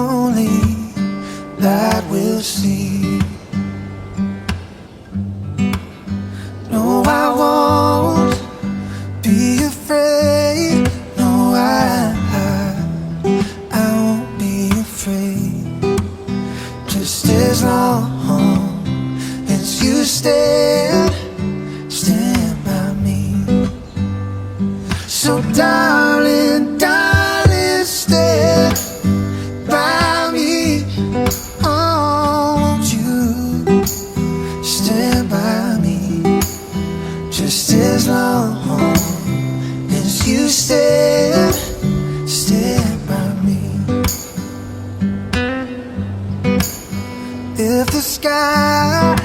only light we'll see. No, I won't be afraid. No, I won't be afraid. Just as long as you stand by me. So darling, darling, stand by me. Oh, won't you stand by me? Just as long as you stand by me. If the sky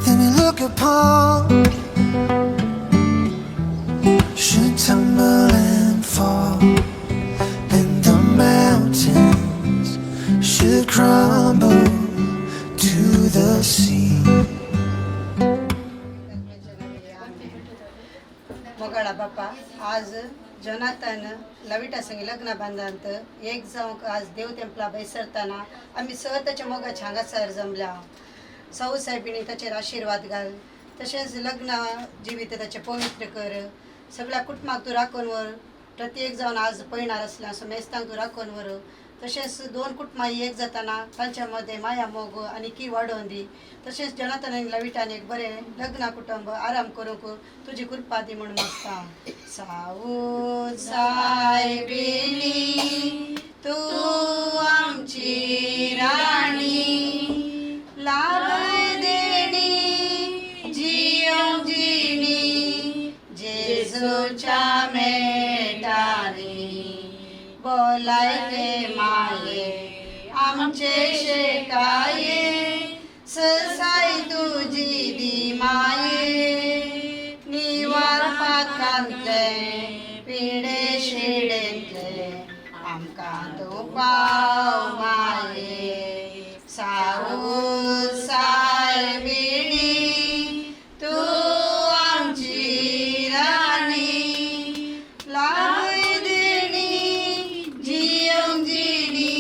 that we look upon should tumble and fall, and the mountains should crumble to the sea. मोगाळा बाप्पा आज Jonathan Lavita संगी लग्न बांधांत एक जावंक आज देव तेंपला बैसरताना आम्ही सहताच्या मोगाच्या हांगासर जमल्या सौ साहेबिणी ताचेर आशीर्वाद घाल तशेंच लग्न जिवीत ताचे पवित्र कर सगळ्या कुटुंबाक तूं राखून व्हर प्रत्येक जावन आज पळणार आसल्या सो मेस्तांक तूं राखून व्हर तशेंच दोन कुटुंबां एक जाताना तांच्या मदें माया मोग आनी की वाडोवन दी तशेंच जोनाथन आनी लविटान एक बरें लग्न कुटुंब आराम करूंक तुजी कृपा दी म्हूण मागता सावू सायबिणी तूं आमची राणी लाभ देणी जियोंक जिणी जेजूच्या मेटारी बोलायले माये आमचे शेकाये ससाई तुझी दी माये निवार पाकांतले पिडे शिडेंतले आमकां तूं पाव माये सावू सायबिणी तूं आमची राणी लाभ देणी जियोंक जिणी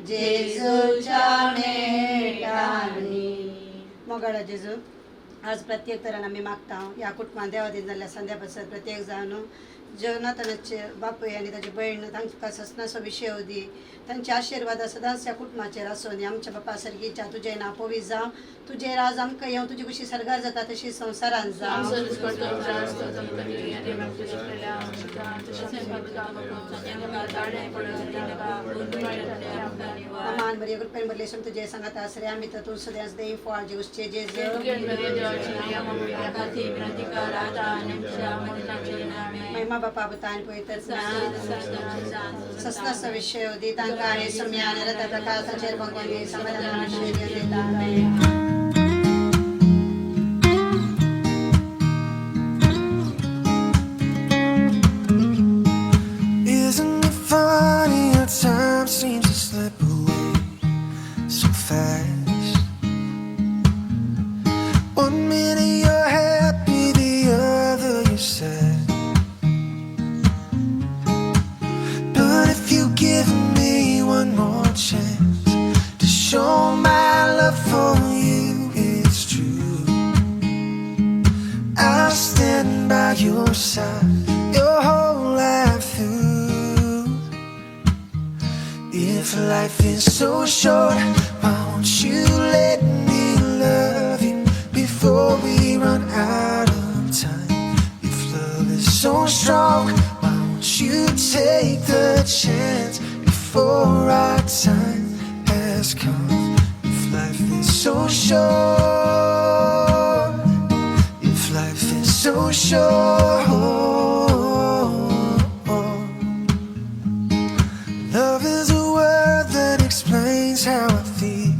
जेजूच्या मेटानी. मोगाळा जेजू आज प्रत्येक तरान आमी मागता ह्या कुटुंबान देवा दिन जाल्ल्या संध्या पासत प्रत्येक जावन जोनाथनाचे बापूय आनी ताची भयण तांकां ससनाचो विशय दी तांचे आशिर्वाद सदांच ह्या कुटुंबाचेर आसूं आमच्या बापा सर्गीच्या तुजें नांव पवित्र जावं तुजें राज आमकां येवं तुजी कशी सरगार जाता तशी संवसारान जावं. मान बरी कृपेन बरले शम तुजे सांगात आसरे आमी तातूंत सदांच देव फळ जेवचे जेजू महिमा बापा बुतान पवित्र ससनाचो विशय दी तांकां आनी सम्यान रता प्रकाशाचेर भगवानी समाधान आशिर्वाद दिता. Isn't it funny how time seems to slip away so fast? One minute you're happy, the other you're sad. But if you give me one more chance to show my love for you, it's true. I'll stand by your side your whole life through. If life is so short, why won't you let me love you before we run out of time? If love is so strong, why won't you take the chance before our time has come? If life is so short, if life is so short, love is a word that explains how I feel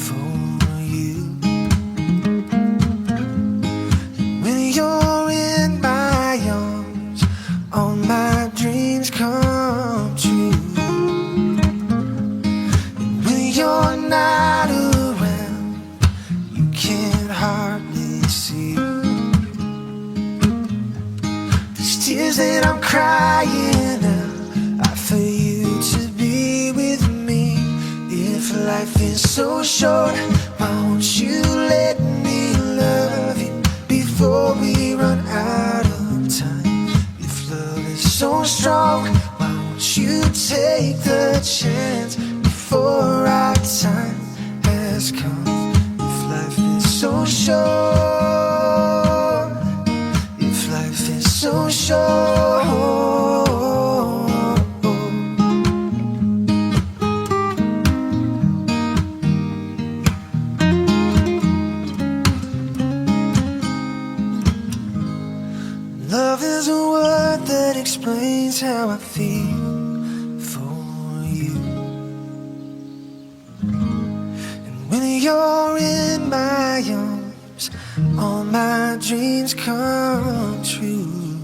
for you. When you're in my arms, all my dreams come true. And when you're not around, you can't hardly see. These tears that I'm crying out are for you to be with me. life is so short, why won't you let me love you before we run out of time? If love is so strong, why won't you take the chance before our time has come? If life is so short, if life is so short. Love is a word that explains how I feel for you. And when you're in my arms, all my dreams come true.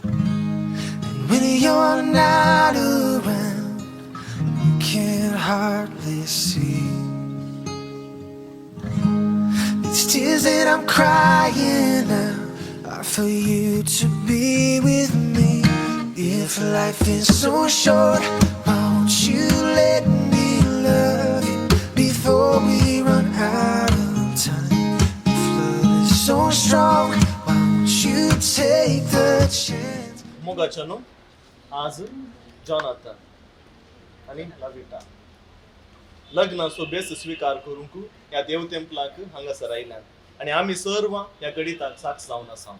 And when you're not around, you can hardly see. It's tears that I'm crying out for you to be with me. If life is so short, why won't you let me love you before we run out of time? If love is so strong, why won't you take the chance? मोगाच्यानो आज Jonathan आणि लविटा लग्नाचो base स्वीकार करूंक या देव तेंपलाक हांगासर आयल्यात आणि आम्ही सर्व या गडिताक साक्ष जावन आसा.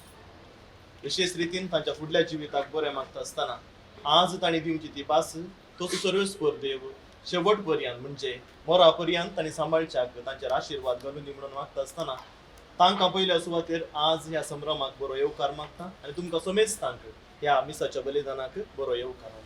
विशेष रितीन तांच्या फुडल्या जिविताक बरें मागता आसतना आज तांणी दिवची ती भास तो सर्वेस्पर देव शेवट पर्यंत म्हणजे मोरा पर्यंत तांणी सांबाळच्याक तांचेर आशीर्वाद घालून दी म्हणून मागता आसतना तांकां पयल्या सुवातेर आज ह्या संभ्रमाक बरो येवकार मागता आनी तुमकां समेस्तांक ह्या मिसाच्या बलिदानाक बरो येवकार मागता.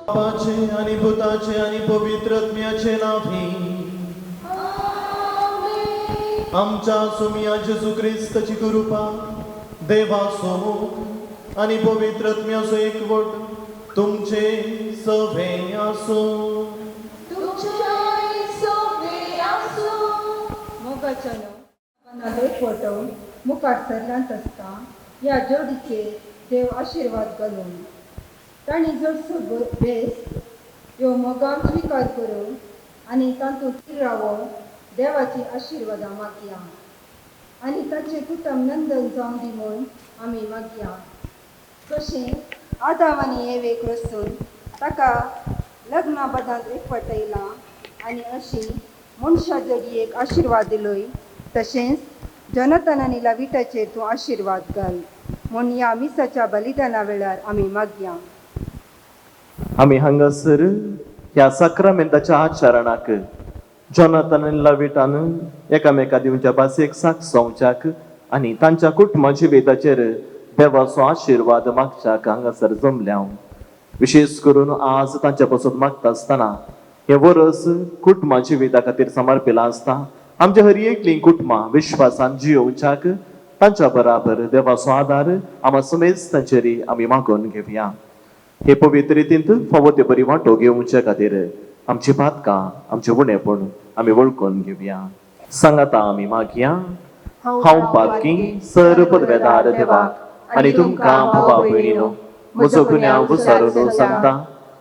बापाचे आणि पुताचे आणि पवित्र आत्म्याचे नावी आमच्या सुमिया जेजू ख्रिस्ताची कृपा देवाचो मोग आणि पवित्र आत्म्याचो एकवट तुमचे सभे आसो. मोगाच्यानो फोटो मुखार सरलांत आसता ह्या जोडीचेर देव आशीर्वाद घालून तांणी जडसो बेस ह्यो मोगाक स्विकार करून आनी तातूंत रावोन देवाची आशिर्वादां मागया आनी ताचें कुटुंब नंदन जावं दी म्हूण आमी मागया. तशें आदाम आनी एवेक रचून ताका लग्ना बदांत एकवटयला आनी अशी मनशा जोडयेक आशिर्वाद दिलोय तशेंच जोनाथन आनी लविटाचेर तूं आशिर्वाद घाल म्हूण ह्या मिसाच्या बलिदाना वेळार आमी मागया. आम्ही हांगासर ह्या साक्रामेंताच्या आचरणाक जोनाथन आनी लविटान एकामेका दिवच्या भासेक साक्ष जावच्याक आनी तांच्या कुटुंबा जिविताचेर देवाचो आशिर्वाद मागच्याक हांगासर जमल्या. विशेष करून आज तांच्या पासून मागता आसतना हे वर्स कुटुंबा जिविता खातीर समर्पिलां आसता. आमच्या हर एकली कुटुंबां विश्वासान जियोवच्याक तांच्या बराबर देवाचो आदार आम्हा समेस्तांचेर आमी मागून घेवया. हे पवित्र रितींत फावो ते बरी वांटो घेवचे खातीर आमची पातकां आमचे उणेपण आमी वळखून घेवया. सांगाता आमी मागया. हांव पातकी सर पदवेदार देवाक आनी तुमकां भावा भयणीनो म्हजो गुन्यांव विसारून सांगता.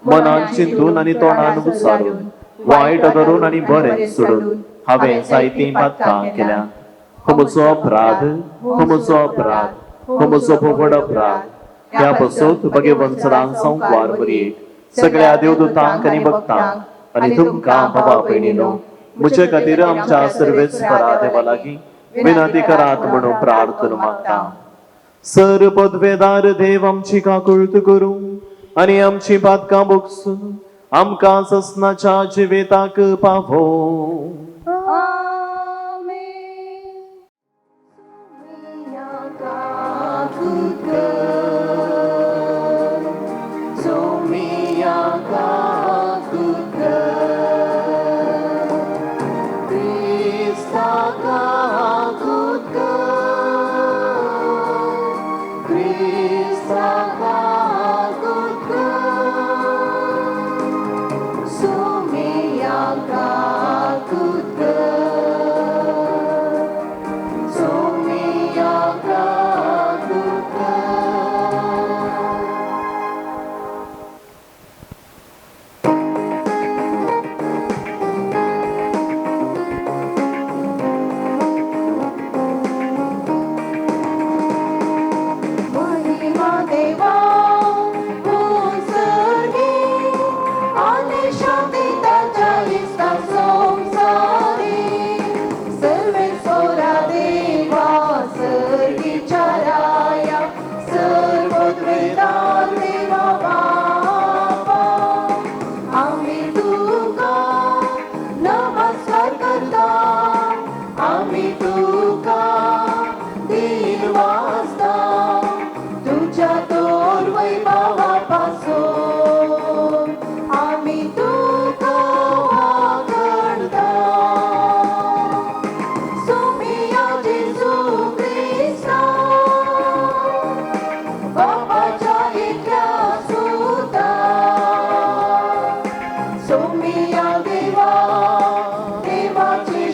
मनान चिंतून आनी तोंडान विसारून वायट धरून आनी बरें सोडून हांवें जायतीं पातकां केल्या. हो म्हजो अपराध, हो म्हजो अपराध, हो म्हजो भोगड अपराध. ह्या बसोत भगवंत सदां संकवार बरयेक सगळ्या देवदूतांक आनी भक्तांक आनी तुमकां भावा भयणीनो म्हजे खातीर आमच्या सर्वेस्परा देवा लागीं विनंती करात म्हणून प्रार्थना मागता. सर पदवेदार देव आमची काकुळट करूं आनी आमची पातकां भोगसून आमकां ससनाच्या जिविताक पावो. Krista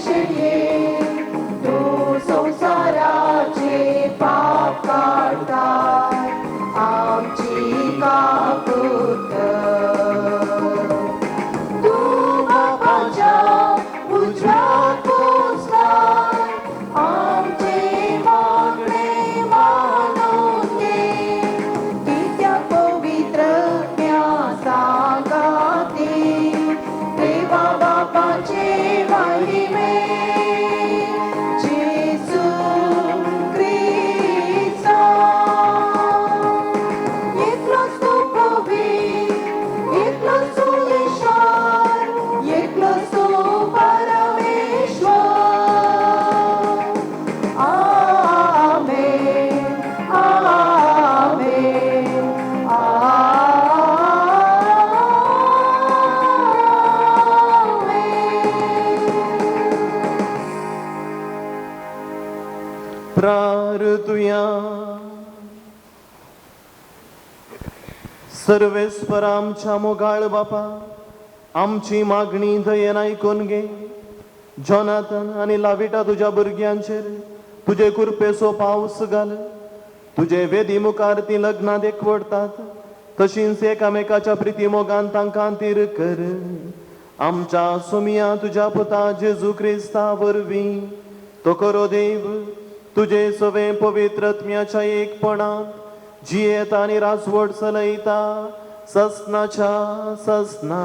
शेळये तू संसाराचे पाप काढताय आमची कापूत तू बापाच्या उजव्यात पोचलाय आमचे मागणे मानून घे त्या पवित्र सांगाते देवा बापाचे महिमे जेसू ख्रिस्ता एकलोच तू प्रभू एकलोच तू ईश्वर एकलोच तू परमेश्वर आमेन आमेन प्रार्थुया सर्वेस्पर आमच्या मोगाळ बापा आमची मागणी दयेन ऐकून घे जॉनाथन आणि लाविटा तुझ्या भुरग्यांचेर तुझे कृपेचो पावस घाल तुझे वेदी मुखार ती लग्नात एकवडतात तशीच एकामेकाच्या प्रिती मोगान तांकां तीर कर आमच्या सुमिया तुझ्या पुता जेजू क्रिस्ता वरवीं तो करो देव तुझे सवे पवित्रत्म्याच्या एकपणात जियेता आणि रासवड चलयता ससनाच्या ससना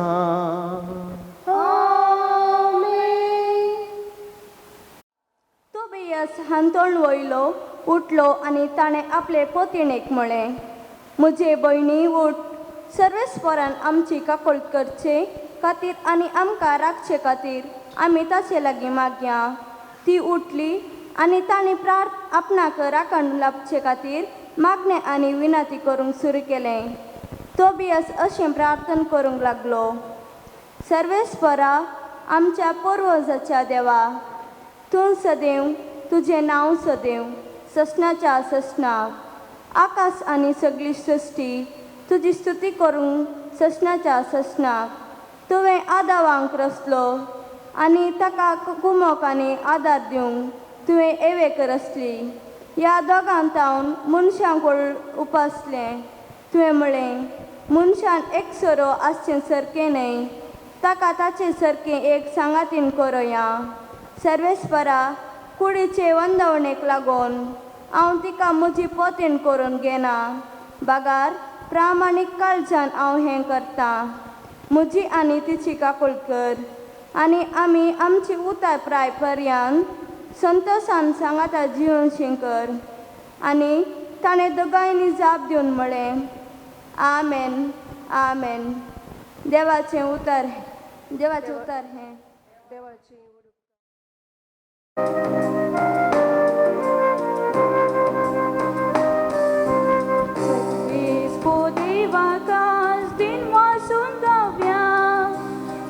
तोबियास हांतोण वयलो उठलो आणि ताणें आपले पोतिणेक म्हळें म्हजे भयणी उठ सर्वेस्परान आमची काकोळट करचे खातीर आनी आमकां राखचे खातीर आमी ताचे लागीं मागया ती उठली आनी ताणें आपणाक राखण लाभचे खातीर मागणें आनी विनंती करूंक सुरू केलें तोबियास अशें प्रार्थना करूंक लागलो सर्वेस्परा आमच्या पुर्वजाच्या देवा तूं सदैव तुजें नांव सदैव ससनाच्या ससनाक आकाश आनी सगळी सृश्टी तुजी स्तुती करूंक ससनाच्या ससनाक तुवें आदावांक रचलो आनी ताका कुमोक आनी आदार दिवंक तुवें एवेक रचली ह्या दोगां तावन मनशांक उपासलें तुवें म्हळें मनशान एकसरो आसचें सारकें न्हय ताका ताचे सारकें एक सांगातीन करोया सर्वेस्परा कुडीचे वंदवणेक लागून हांव तिका म्हजी पोतीण करून घेना बागार प्रामाणीक काळजान हांव हें करतां म्हजी आनी तिची काकूळट कर आनी आमी आमची उतार प्राय पर्यंत संतोशान सांगाता जिवन शिंकर आनी ताणें दोगांयनी जाप दिवन म्हळें आमेन आमेन देवाचें उतर हें देवाची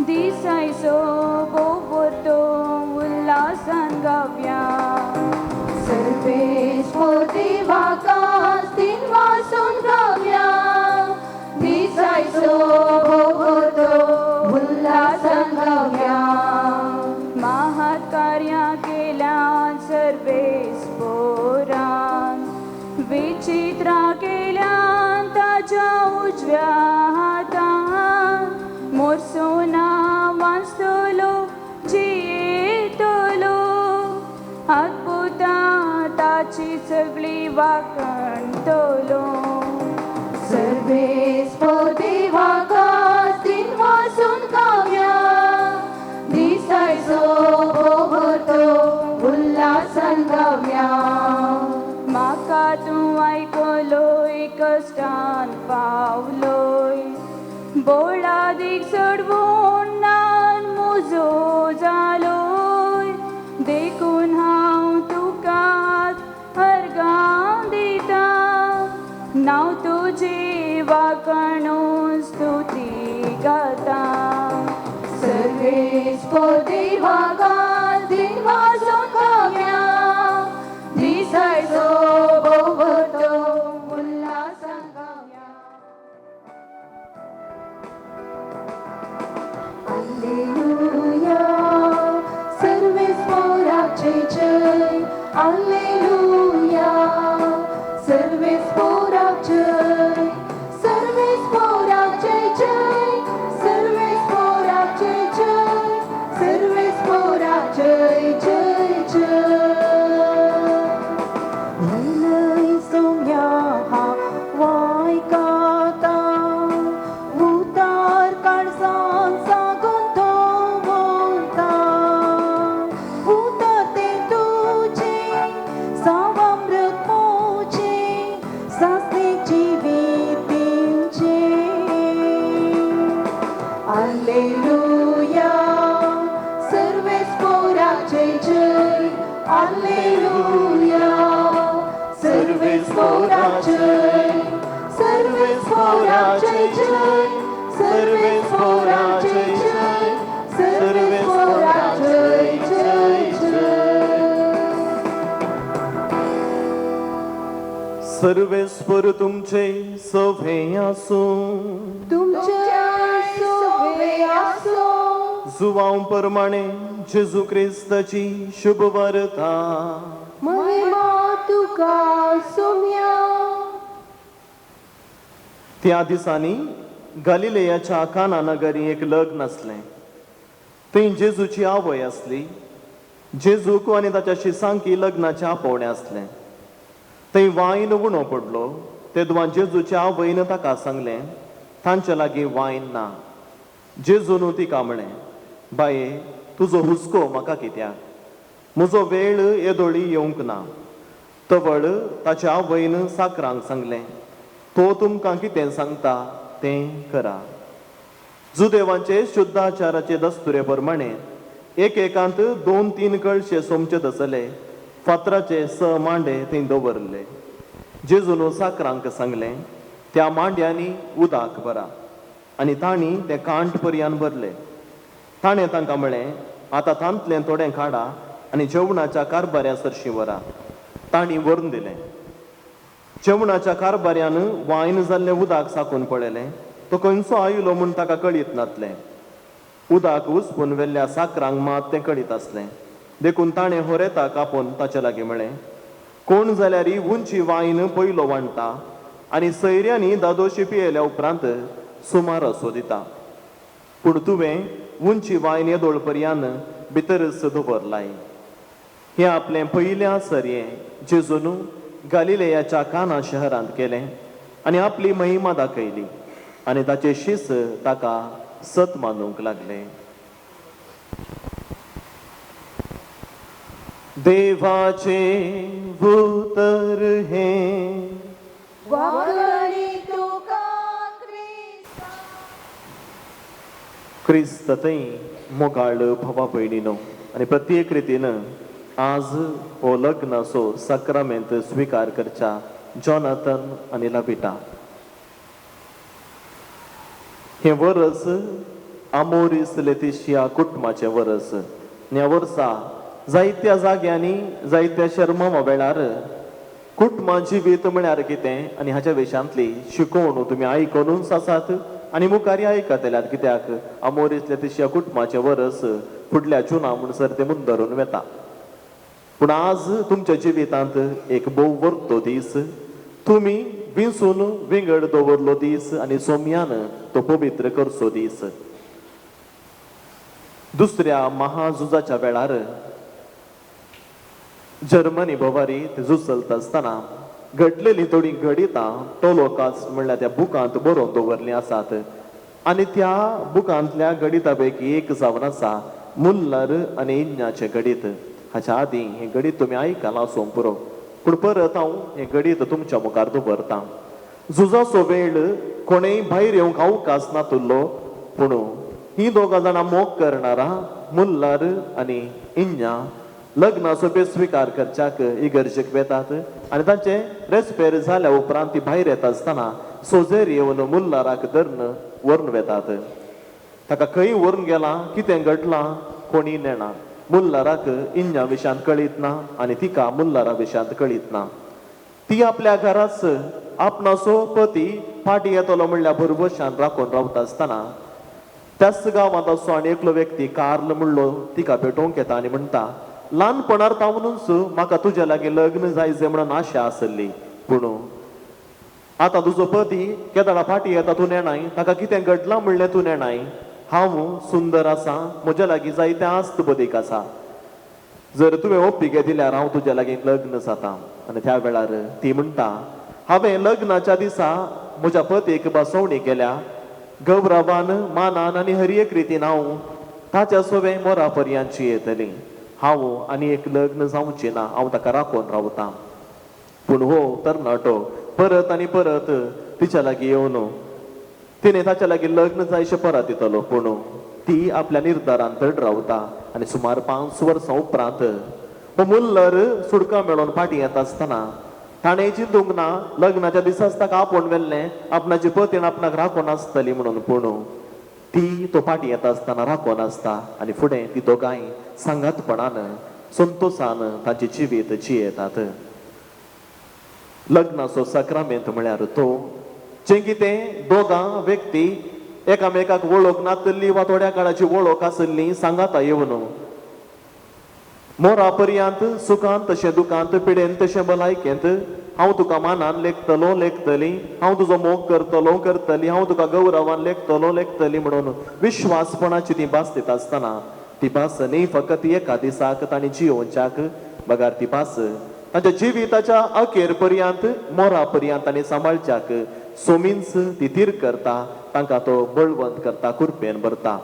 दिसायचो बोबोतो उल्हासान गावया सर्वेश देवाकास दिन वासून गावया दिसायचो बोबोतो उल्हासान गावया महात कार्या केल्या सर्वेस पोरान विचित्रा केल्या ताच्या उजव्या हातान मोरसोना वाचतलो जियेतलो अद्भुता ताची सगळी वाकणतलो सर्वेस देवाकास दिन वासून गावया दिसायचो बोबोतो उल्हासान गावया म्हाका तूं आयकलोय कश्टान पावलोय बोळादीक चढवून नान मुजो जालोय देखून हांव तुकाच अर्गां दिता नांव तुजी वाकणून स्तुती गाता सर्वेस देवाकास दिन वासून गावया दिसायचो बोबोतो उल्हासान गावया Alleluia, सर्वेस जय जय हालेलुया सर्वेस पोराक जय सर्वेस पोराक जय जय सर्वेस पोराक जय जय सर्वेस पोराक जय जय जय लय सोम्या हा वायकाता उतार काळजान सागून तो बोलता उतार ते तुझे सावामृत मोचे सासने जिवितींचे हालेलुया सर्वेस पोराक जय जय हालेलुया सर्वेस पोराक जय सर्वेस पोराक जय जय सर्वेस पोराक जय जय सर्वेस पोराक जय जय जय सर्वेस्वर तुमचे सभे आसूं तुमच्या सोबे आसो जुवांव प्रमाणे जेजू क्रिस्ताची शुभ वार्ता महिमा तुका सोम्या त्या दिसांनी गलिलेयाच्या काना नगरी एक लग्न असलें थंय जेजूची आवय असली जेजूक आनी ताच्या शिसांकी लग्नाच्या आपोवणें असलें थंय वायन उणो पडलो तेदुआ जेजूच्या आवयन ताका सांगलें तांचे लागीं वायन ना जेजून तिका म्हळें बाये तुजो हुस्को म्हाका कित्याक म्हजो वेळ येदोळी येवंक ना तवळ ताच्या आवयन साकरांक सांगलें तो तुमकां कितें सांगता तें करा जुदेवांचे शुद्धाचाराचे दस्तुरे प्रमाणे एकेकांत 2-3 कळशे सोमचे दसले फातराचे 6 मांडे थंय दवरले जेजून साकरांक सांगलें त्या मांड्यांनी उदक भरा आनी तांणी ते कांट पर्यान भरले ताणें तांकां म्हळें आतां तांतलें थोडें काडा आनी जेवणाच्या कारबाऱ्या सरशीं व्हरा तांणी व्हरून दिलें जेवणाच्या कारबाऱ्यान वायन जाल्लें उदक साकून पळयलें तो खंयचो आयलो म्हूण ताका कळीत नासलें उदक उसपून वेल्ल्या साकरांक मात तें कळीत आसलें देखून ताणें होरेता कापून ताचे लागीं म्हळें कोण जाल्यार ही उंची वायन पयलो वांडटा आनी सयऱ्यांनी दादोशी पियेल्या उपरांत सुमार असो दिता पूण तुवें उंची वायन येदोळ पर्यान भितरच दवरलाय हें आपलें पयल्या सरयें जेजून गलिलेयाच्या काना शहरांत केलें आनी आपली महिमा दाखयली आनी ताचे शिस ताका सत मानूंक लागले देवाचे उतर हें वाकडी तुका क्रिस्त थंय मोगाळ भावा भयणीनो आनी प्रत्येक रितीन आज हो लग्नाचो सक्रामेंत स्विकार करच्या जॉनाथन आनी लविटा हे वर्स आमोरीस लेतिशिया कुटुंबाचें वर्स ह्या वर्सा जायत्या जाग्यांनी जायत्या शर्मा वेळार कुटुंबा जिवीत म्हळ्यार कितें आनी हाच्या विशयांतली शिकोवण तुमी आयकूनच आसात आनी मुखारी आयकतल्यात कित्याक आमोरीस लेतिशिया कुटुंबाचें वर्स फुडल्या जुना म्हणसर ते मुंदरून वेता पूण आज तुमच्या जिवितांत एक भोव वर्तो दीस तुमी विंसून विंगड दवरलो दीस आनी सोमयान तो पवित्र करचो दीस दुसऱ्या महाझुजाच्या वेळार जर्मनी भोवारीत झुजलता आसतना घडलेली थोडी घडितां टोलोकास्ट म्हणल्यार त्या बुकांत बरोवन दवरलीं आसात आनी त्या बुकांतल्या गणिता पैकी एक जावन आसा मुल्लर आनी इन्याचें गणित हाच्या आदीं हें गणित तुमी आयकलां आसूं पुरो पूण परत हांव हें गणित तुमच्या मुखार दवरतां झुजाचो वेळ कोणेय भायर येवंक अवकाश नातुल्लो पूण ही दोगां जाणां मोग करणारा मुल्लर आनी इन्या लग्नाचो बेस स्विकार करच्याक इगर्जेक वेतात आनी तांचे रेस्पेर जाल्या उपरांत ती भायर येता आसतना सोजेर येवन मुल्लाराक धरून व्हरून वेतात ताका खंय व्हरून गेला कितें घडलां कोणी नेना मुल्लाराक इन्या विशयांत कळीत ना आनी तिका मुल्लारा विशयांत कळीत ना ती आपल्या घराच आपणाचो पती फाटी येतलो म्हणल्यार भरवशान राखून रावता आसतना त्याच गांवांत असो आनी एकलो व्यक्ती कार्ल म्हणलो तिका भेटोवंक येता आनी म्हणटा ल्हानपणार तावनूच म्हाका तुज्या लागीं लग्न जायचें म्हणून आशा आसली, पूण आतां तुजो पती केदाळा फाटी येता तूं नेणाय, ताका कितें घडलां म्हणलें तूं नेणाय. हांव सुंदर आसा, म्हज्या लागीं जायतें आस्त बदीक आसा. जर तुवें ओप्पिगे दिल्यार हांव तुज्या लागीं लग्न जाता. आनी त्या वेळार ती म्हणटा, हांवें लग्नाच्या दिसा म्हज्या पतीक बसवणी केल्या, गौरवान मानान आनी हर एक रितीन हांव ताच्या सोबे मोरा पर्यांतची येतली. हांव आनी एक लग्न जावचें ना, हांव ताका राखून रावतां. पूण हो तरणाटो परत आनी परत तिच्या लागीं येवन तिणें ताच्या लागीं लग्न जायशें परत दितलो, पूण ती आपल्या निर्धारान धड रावता. आनी सुमार 5 वर्सां उपरांत हो मुल्लर सुडका मेळोन फाटीं येता आसतना ताणें चिंतूंक ना लग्नाच्या दिसाच ताका आपोवन व्हेल्लें, आपणाची पतीन आपणाक राखून आसतली म्हणून, पूण ती तो फाटीं येता आसतना राखून आसता. आनी फुडें ती दोगांय सांगातपणान संतोशान तांची जिवीत जियेतात. लग्नाचो सक्रामेंत म्हळ्यार तो जें कितें दोगां व्यक्ती एकामेकाक वळख नातली वा थोड्या काळाची वळख आसली सांगाता येवन मोरा पर्यंत सुखांत तशें दुखांत पिडेन तशें भलायकेंत हांव तुका मानान लेखतलो लेखतली, हांव तुजो मोग करतलो करतली, हांव तुका गौरवान लेखतलो लेखतली म्हणून विश्वासपणाची ती भास दिता आसतना ती भास न्ही फकत एका दिसाक तांणी जियोवच्याक, बगार ती भास तांच्या जिविताच्या अखेर पर्यंत मोरा पर्यंत तांणी सांबाळच्याक सोमींच ती तीर करता, तांकां तो बळवंत करता, कुरपेन भरता.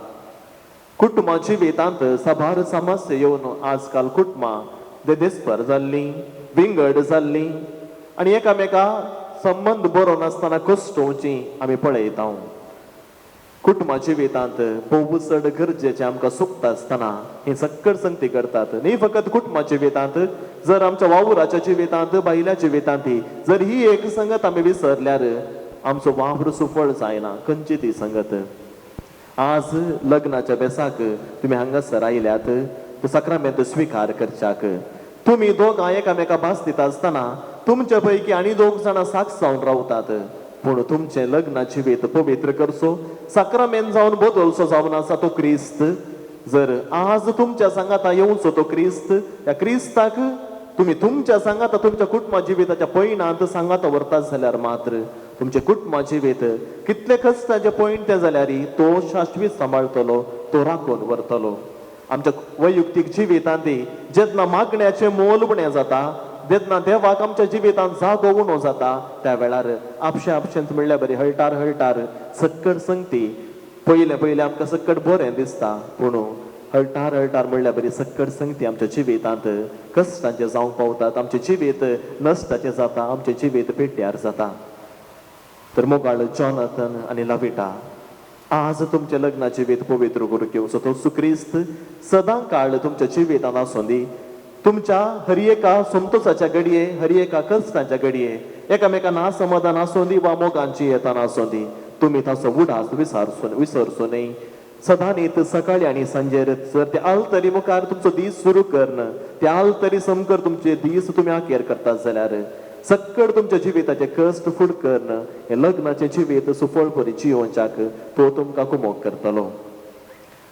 कुटुंबा जिवितांत साबार समस्या येवन आजकाल कुटुंबां देदेस्पर जाल्लीं, विंगड जाल्लीं आनी एकामेका संबंद बरो नासतना कश्टोवची आमी पळयता. कुटुंबा जिवितांत भोव चड गरजेचें आमकां सुखता आसतना ही सक्कड संगती करतात. न्ही फकत कुटुंबा जिवितांत, जर आमच्या वावुराच्या जिवितांत बायल्या जिवितांत जर ही एक संगत आमी विसरल्यार आमचो वावर सुफळ जायना. खंयची ती संगत? आज लग्नाच्या बेसाक तुमी हांगासर आयल्यात तो सक्रामेंत स्विकार करच्याक. तुमी दोगां एकामेका भास दिता आसतना तुमच्या पैकी आनी 2 जाणां साक्ष जावन रावतात, पूण तुमचें लग्नाची वेत पवित्र करचो सक्रामेंत जावन बदलचो जावन आसा तो क्रिस्त. जर आज तुमच्या सांगाता येवचो तो क्रिस्त, त्या क्रिस्ताक तुमी तुमच्या सांगाता तुमच्या कुटुंबा जिविताच्या पैणांत सांगाता व्हरतात जाल्यार मात्र तुमचे कुटुंबा जिवीत कितले कश्टाचे पॉइंट ते जाल्यार तो शाश्वीत सांबाळटलो, तो राखून व्हरतलो. आमच्या वैयक्तीक जिवितांत जेन्ना मागण्याचें मोल उणें जाता, जेन्ना देवाक आमच्या जिवितांत जागो उणो जाता, त्या वेळार आपशेंच म्हणल्यार बरी हळटार सक्कड संगती पयले आमकां सक्कड बरें दिसता, पूण हळटार म्हणल्यार बरी सक्कड संगती आमच्या जिवितांत कश्टांचे जावंक पावतात. आमचें जिवीत नश्टाचें जाता, आमचें जिवीत पेट्यार जाता. तर मोगाळ जॉनाथन आनी लविटा, आज तुमच्या लग्नाची वेत पवित्र करूंक येवचो तो सुक्रिस्त सदां काळ तुमच्या जिवितांत आसूं दी. तुमच्या हर एका संतोषाच्या घडये, हर एका कश्टाच्या घडये एकामेका नासमाधान आसूं दी वा मोगांची येताना आसूं दी, तुमी ताचो उडास विसरचो न्ही. सदां न्हीत सकाळी आनी सांजेर जर ते आलतरी मुखार तुमचो दीस सुरू करन, ते आलतरी समकर तुमचे दीस तुमी आखेर करतात जाल्यार सक्कड तुमच्या जिविताचे कश्ट फूड करन हे लग्नाचे जिवीत सुफळ बरी जियोवच्याक तो तुमकां कुमोग करतलो.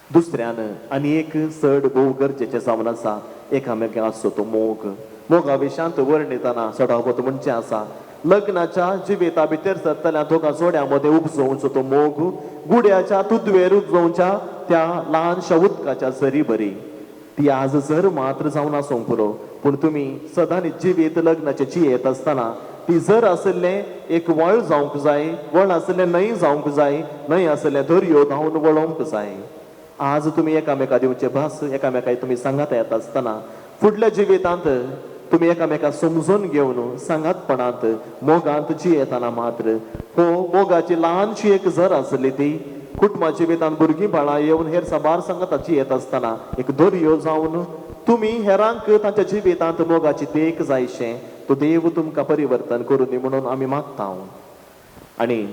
दुसऱ्यान आनी एक चड भोव गरजेचें जावन आसा एकामेका आसचो तो मोग. मोगा विशांत वर्णितना सडावत म्हणचें आसा लग्नाच्या जिविता भितर सरतल्या दोगां जोड्यां मदें उपजोवचो तो मोग गुड्याच्या तुदवेर उपजोवच्या त्या ल्हानशा उदकाच्या झरी बरी. ती आज जर मात्र जावन आसूंक पुरो, पूण तुमी सदां जिवीत लग्नाचे जियेत आसतना ती जर आसलें एक वळ जावंक जाय, वळ आसलें न्हंय जावंक जाय, न्हंय आसलें दर्यो धांवन वळोवंक जाय. आज तुमी एकामेका दिवचे भास एकामेकाय तुमी सांगात येता आसतना फुडल्या जिवितांत तुमी एकामेका समजून घेवन सांगातपणांत मोगांत जियेताना मात्र हो मोगाची ल्हानशी एक झर आसली ती कुटुंबा जिवितांत भुरगीं बाळां येवन हेर साबार सांगाताची येत आसतना एक दर्यो जावन तुमी हेरांक तांच्या जिवितांत मोगाची देख जायशें तो देव तुमकां परिवर्तन करूं दी म्हणून आमी मागता. आनी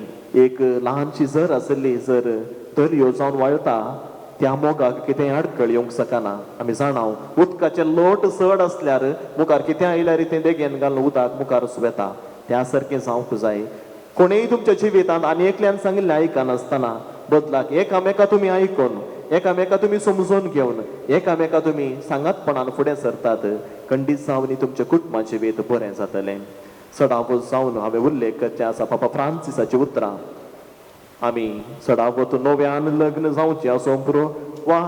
एक ल्हानशी झर आसली जर दर्यो जावन वळटा त्या मोगाक कितें आडखळ येवंक शकना. आमी जाणाव उदकाचे लोट चड आसल्यार मुखार कितें आयल्यार तें देगेन घालून उदक मुखार सुवेता, त्या सारकें जावंक जाय. कोणेय तुमच्या जिवितांत आनी एकल्यान सांगिल्लें आयकनासतना बदलाक एकामेका तुमी आयकून एकामेका तुम्ही समजून घेऊन एकामेका तुम्ही सांगातपणान फुडें सरतात खंडीत जावन तुमच्या कुटुंबाचे वेत बरें जातलें. सडावत जावन हांवें उल्लेख करचें आसा पापा फ्रांसिसाची उतरां. आमी सडावत नव्यान लग्न जावचें आसूं पुरो वा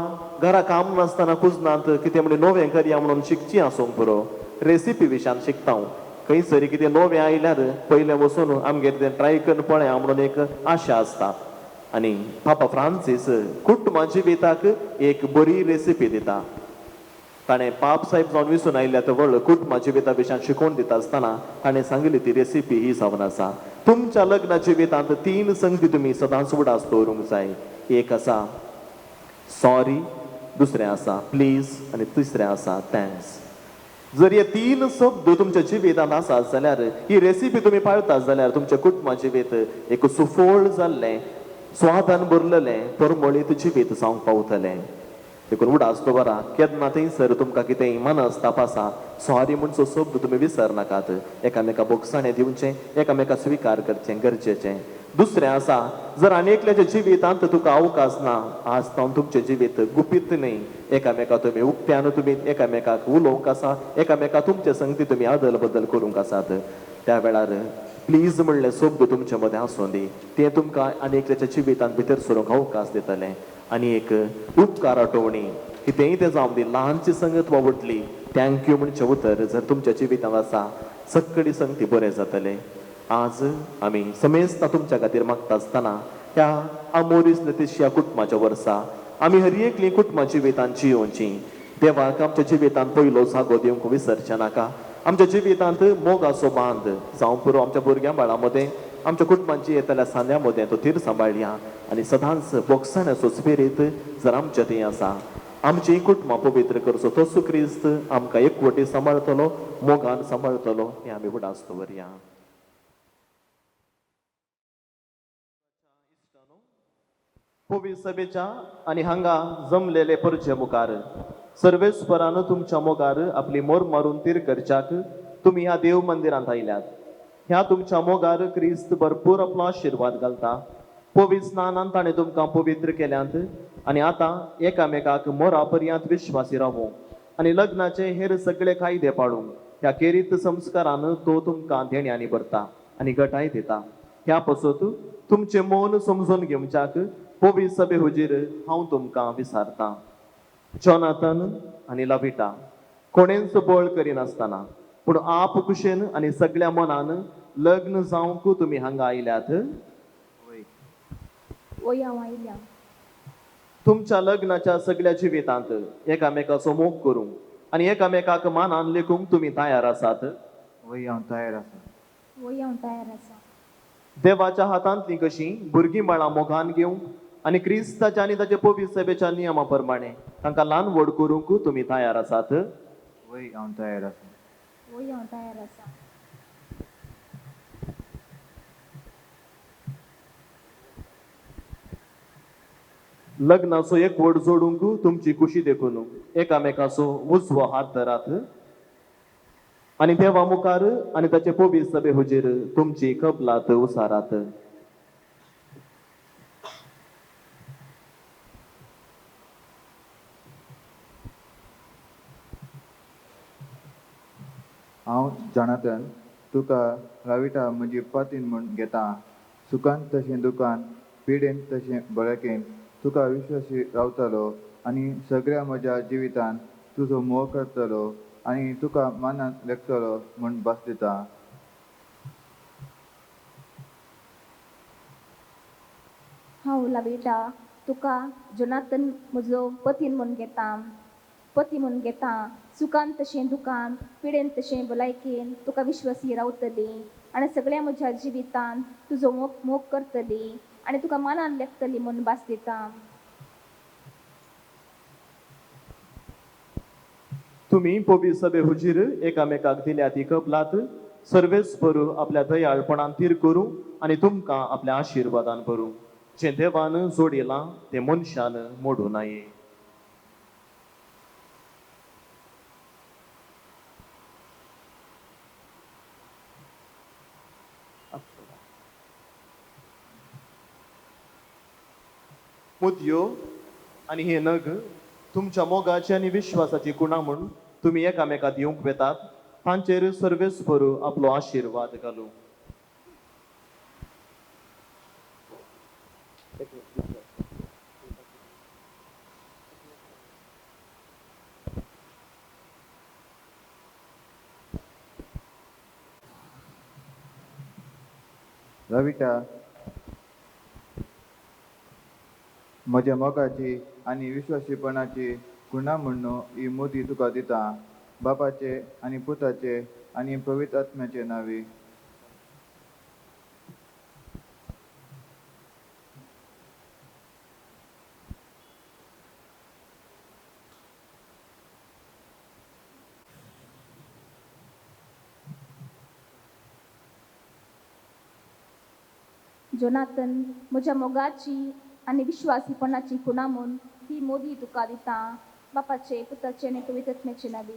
घरा काम नासतना कुजनात कितें म्हणजे नवें करया म्हणून शिकची आसूं पुरो रेसिपी विशयान शिकता हांव. खंयसरी कितें नवें आयल्यार पयलें वचून आमगेर तें ट्राय करून पळया म्हणून एक आशा आसता. आनी पापा फ्रांसीस कुटुंबाच्या जिविताक एक बरी रेसिपी दिता. ताणें पाप साहेब जावन विसून आयल्या तर व्हड कुटुंबाच्या जिविता विशयान शिकोवन दिता आसतना ताणें सांगिल्ली ती रेसिपी ही जावन आसा. तुमच्या लग्नाच्या जिवितांत 3 संगती तुमी सदांच उडास दवरूंक जाय. एक आसा सॉरी, दुसरें आसा प्लीज आनी तिसरें आसा थँक्स. जर हे 3 शब्द तुमच्या जिवितांत आसात जाल्यार ही रेसिपी तुमी पाळतात जाल्यार तुमच्या कुटुंबाचें जिवीत एक सुफोळ जाल्लें स्वादान भरलेलें परमळीत जिवीत जावंक पावतलें. देखून उडास दवरा. केन्ना थंयसर तुमकां कितेंय मनस्ताप आसा सॉरी म्हणचो शब्द तुमी विसरनाकात. एकामेका बोगसाणें दिवचें, एकामेका स्विकार करचें गरजेचें. दुसरें आसा जर आनेकल्याच्या जिवितांत तुका अवकाश ना आज जावन तुमचें जिवीत गुपीत न्ही. एकामेका तुमी उक्त्यान तुमी एकामेकाक उलोवंक आसा, एकामेका तुमचे संगती तुमी आदल बदल करूंक आसात. त्या वेळार प्लीज म्हणलें शब्द तुमचे मदें आसूं दी. तें तुमकां आनेकल्याच्या जिवितांत भितर सरूंक अवकाश दितलें. आनी एक उपकार आठवणी कितेंय तें जावं दी ल्हानची संगत वा व्हडली थँक्यू म्हणचें उतर जर तुमच्या जिवितांत आसा सगळी संगती बरें जातलें. आज आमी समेस्ता तुमच्या खातीर मागता आसतना ह्या आमोरीस लतिशिया कुटुंबाच्या वर्सा आमी हर एकली कुटुंबाची जिवितांत जियोवची. देवाक आमच्या जिवितांत पयलो जागो दिवंक विसरचें नाका. आमच्या जिवितांत मोगाचो बांद जावं पुरो आमच्या भुरग्यां बाळां मदें आमच्या कुटुंबाची येतल्या सांद्या मदें तो थीर सांबाळया. आनी सदांच बोगसाण्याचो स्पिरीत जर आमच्या थंय आसा आमची कुटुंबां पवित्र करचो तसो क्रिस्त आमकां एकवटी सांबाळटलो, मोगान सांबाळटलो हें आमी उडास दवरया. पवित्र सभेच्या आनी हांगा जमलेले परचे मुखार सर्वेस्परान तुमच्या मोगार आपली मोर मारून तीर करच्याक तुमी ह्या देव मंदिरांत आयल्यात. ह्या तुमच्या मोगार क्रिस्त भरपूर आपलो आशिर्वाद घालता. पवित्र स्नानान ताणें तुमकां पवित्र केल्यांत आनी आतां एकामेकाक मोरा पर्यंत विश्वासी रावूं आनी लग्नाचे हेर सगळे कायदे पाळूंक ह्या केरीत संस्कारान तो तुमकां देण्यांनी भरता आनी घटाय दिता. ह्या पसत तुमचे मौन समजून घेवच्याक पवित्र सभे हुजीर हांव तुमकां विसारतां. जॉनाथन आनी लविटा कोणेंच बळ करिनासतना पूण आप कुशेन आनी सगळ्या मनान लग्न जावंक तुमी हांगा आयल्यात. तुमच्या लग्नाच्या सगळ्या जिवितांत एकामेकाचो मोग करूंक आनी एकामेकाक मानान लेखूंक तुमी तयार आसात. देवाच्या हातांतली कशी भुरगीं बाळां मोगान घेवंक आनी क्रिस्ताच्या आनी ताच्या पवित्र सभेच्या नियमा प्रमाणे तांकां ल्हान व्हड करूंक तुमी तयार आसात. लग्नाचो एक व्हड जोडूंक तुमची खुशी देखून एकामेकाचो उजवो हात धरात आनी देवा मुखार आनी ताचे पवित्र सभे हुजीर तुमची कबलात उसारात. हांव जॉनाथन तुका लविटा म्हजी पत्नी म्हूण घेता. सुखान तशें दुखान, पिडेन तशें बळकेन तुका विश्वासी रावतलो आनी सगळ्या म्हज्या जिवितांत तुजो मोग करतलो आनी तुका मनान लेखतलो म्हूण भास दिता. हांव लविटा तुका जॉनाथन म्हजो पती म्हूण घेता. सुखान तशें दुखान, पिडेन तशें भलायकेन तुका विश्वासी रावतली आनी सगळ्या म्हज्या जिवितांत तुजो मोग करतली आनी तुका मनान लेखतली म्हूण भास दिता. तुमी पवित्र सभे हुजीर एकामेकाक दिल्या ती कबलात सर्वेस्पर आपल्या दयाळपणान तीर करूं आनी तुमकां आपल्या आशिर्वादान भरूं. जें देवान जोडिलां तें मनशान मोडूं नये. मुदयो आणि हे नग तुमच्या मोगाची आणि विश्वासाची खुणा म्हणून तुम्ही एकामेकात येऊंक वेतात तांचेर सर्वेस्पर आपलो आशीर्वाद घालू. रविटा म्हज्या मोगाची आनी विश्वासीपणाची खुणा म्हणून ही मोदी तुका दिता बापाचे आनी पुताचे आनी पवित्र आत्म्याचे नावी. जोनातन म्हज्या मोगाची आनी विश्वासीपणाची खुणा म्हूण ही मोदी तुका दिता बापाचे पुताचे आनी पवित्र आत्म्याचे नावी.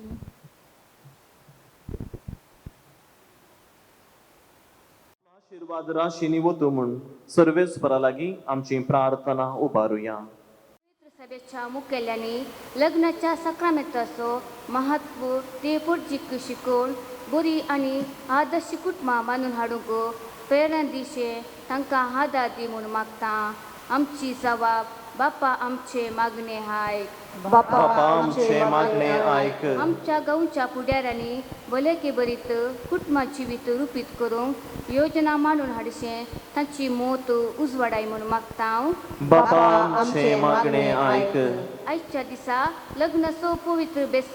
आशीर्वाद राशीनी वतो म्हूण सर्वेस्परा लागीं आमची प्रार्थना उबारुया. पवित्र सभेच्या मुखेल्यांनी लग्नाच्या सक्रमेंताचो महत्व देवपुरजीक शिकोवन बरी आनी आदर्श कुटुंबां बांदून हाडूंक प्रेरणा दिशे तांकां आदार दी म्हूण मागता. आमची जबाब बापा आमचे मागणे आयक. बापा आमचे मागणे आयक. आमच्या गांवच्या फुडाऱ्यांनी भले के बरीत कुटुंबां जिवीत रुपीत करूंक योजना मांडून हाडशे तांची मोत उजवाडाय म्हूण मागता. बापा आमचे मागणे आयक. आयच्या दिसा लग्नाचो पवित्र बेस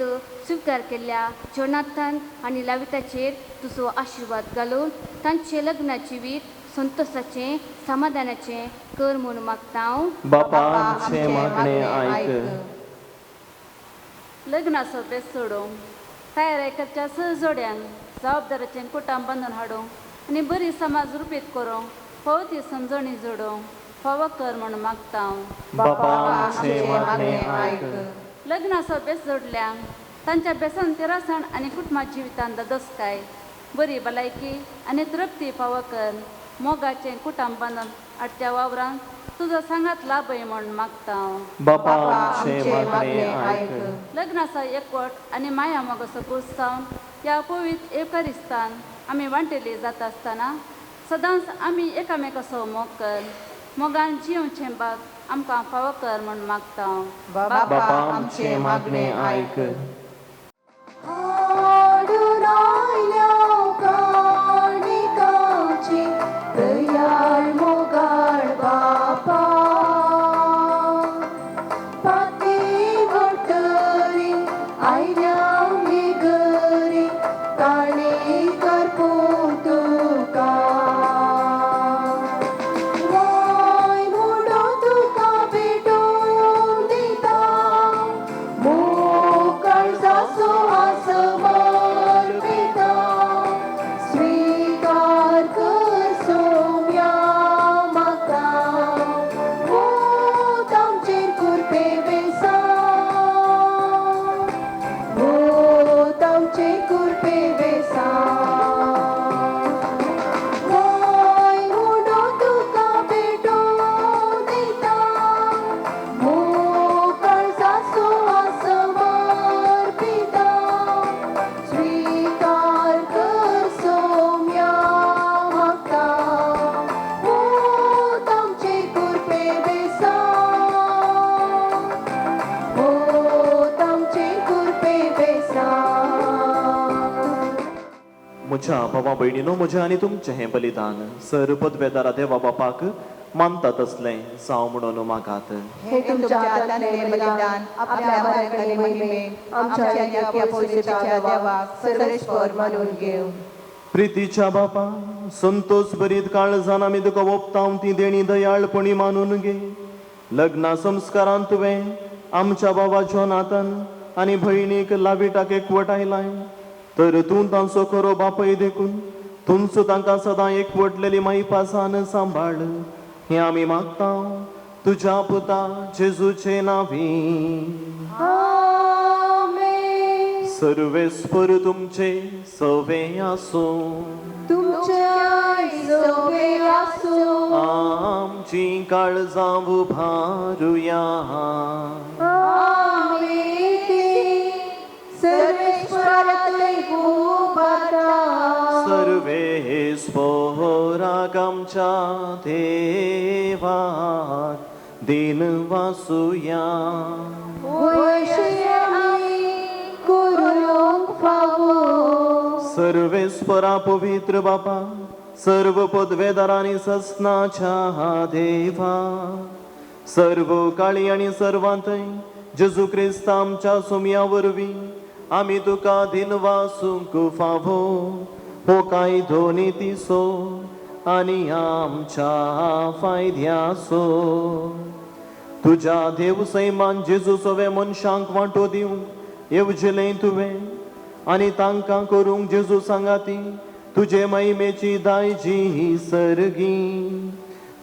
स्वीकार केल्ल्या जोनाथन आनी लाविताचेर तुजो आशीर्वाद घालून तांचे लग्ना जिवीत संतोषाचे समाधानाचे कर म्हूण मागता. बापा आमचे मागणे आयक. लग्नाचो बेस सोडूंक तयारेच्या सहजोड्यांक जबाबदारीचें कुटुंब बांदून हाडूंक आनी बरी समाज रुपीत करूंक फावो समजणी जोडूंक फावो कर म्हूण मागता. बापा आमचे मागणे आयक. लग्नाचो बेस जोडल्यांक तांच्या बेसान तिरासण आनी कुटुंबा जिवितांत दसकाय बरी भलायकी आनी तृप्ती फावो कर. मोगाचें कुटुंब बांदून हाडच्या वावरांत तुजो सांगात लाभय म्हूण मागता. बापा आमचे मागणे आयक. लग्नाचो एकवट आनी माया मोगाचो प्रोत्साहन ह्या पवित्र एवकारिस्तान आमी वांटेली जाता आसतना सदांच आमी एकामेकाचो मोग कर मोगान जिवचें भाग आमकां फावो कर म्हूण मागता. बापा आमचे मागणे आयक. हाडून आयल्या काणिकाची दयाळ मोगाळ बापा पाती वटरी आयल्या मेघरी काणिकार पोतुका वाय मुडो तुका भेटून दिता मोगाळ जासो समर्पिता स्वीकार कर सोम्या म्हाका वोत आमचेर कुरपे बेसा वोत आमचेर कुरपे बेसा वाय मुडो तुका भेटून दिता मोगाळ जासो समर्पिता स्वीकार कर सोम्या म्हाका वोत आमचे कुरपे बेसा वोत आमचे कुरपे बेसा. म्हज्या भावा भयणीनो म्हजें आनी तुमचें हें बलिदान सर पदवेदारा देवा बापाक मानता तसलें जावं म्हणून मागात. हे तुमच्या हाताने बलिदान आपल्या बऱ्याकडे महिमेन आमच्या आणि आपल्या पवित्रच्या देवाक सर्वेश्वर मानून घेऊ. प्रितीच्या बापा संतोष बरीत काळजान आमी तुका ओपताव ती देणी दयाळपणी मानून घे. लग्ना संस्कारांत तुवें आमच्या बाबा जोनाथन आनी भयणीक लाविटाक एकवट आयलाय तर तूं तांचो खरो बापय देखून तुमचो तांकां सदां एकवटलेली माई पासान सांबाळ हें आमी मागता तुज्या पुता जेजूचे नांवी. आमेन. सर्वेस्पर तुमचे सवे आसूं. तुमचे तुमच्या सोबे आसूं आमची काळजां उभारुया सर्वेश्वरातय उबारा सर्वेस्पराक आमच्या देवाक दिन वासुया वैश्य आमी करूंक फावो सर्वेस्परा पवित्र बापा सर्व पदवेदारांनी ससनाच्या देवा सर्व काळी आणि सर्वांतय जेजू क्रिस्त आमच्या सोम्या वरवीं आमी तुका दिन वासूंक फावो हो काय दोनी तिसो आनी आमच्या फायद्यासो तुझ्या देव सैमान जेजू सवे मनशांक वांटो दिवंक येवजलें तुवें आनी तांकां करूंक जेजू सांगाती तुझे महिमेची दायजी सर्गी